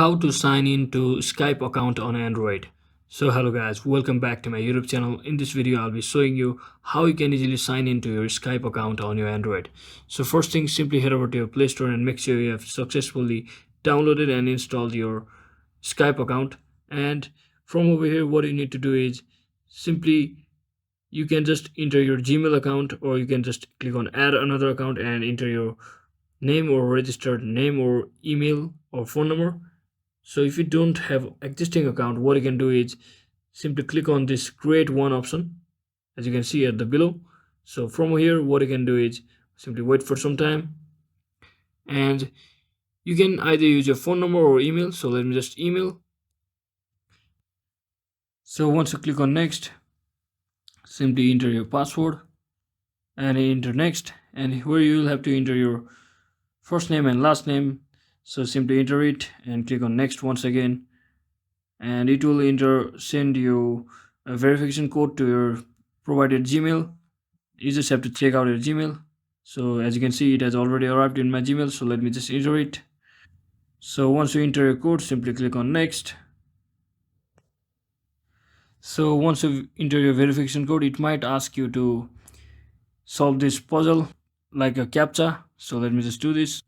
How to sign in to Skype account on Android. So hello guys, welcome back to my YouTube channel. In this video I'll be showing you how you can easily sign into your Skype account on your Android. So first thing, simply head over to your Play Store and make sure you have successfully downloaded and installed your Skype account. And from over here, what you need to do is simply you can just enter your Gmail account, or you can just click on add another account and enter your name or registered name or email or phone number. So if you don't have existing account, what you can do is simply click on this create one option, as you can see at the below. So from here, what you can do is simply wait for some time, and you can either use your phone number or email. So let me just email. So once you click on next, simply enter your password and enter next, and where you will have to enter your first name and last name. So simply enter it and click on next once again, and it will send you a verification code to your provided Gmail. You just have to check out your Gmail. So as you can see, it has already arrived in my Gmail, so let me just enter it. So once you enter your code, simply click on next. So once you enter your verification code, it might ask you to solve this puzzle like a captcha. So let me just do this.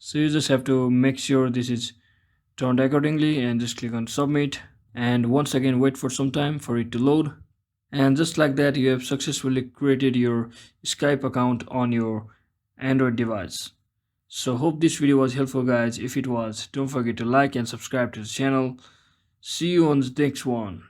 So you just have to make sure this is turned accordingly and just click on submit, and once again wait for some time for it to load. And just like that, you have successfully created your Skype account on your Android device. So hope this video was helpful guys. If it was, don't forget to like and subscribe to the channel. See you on the next one.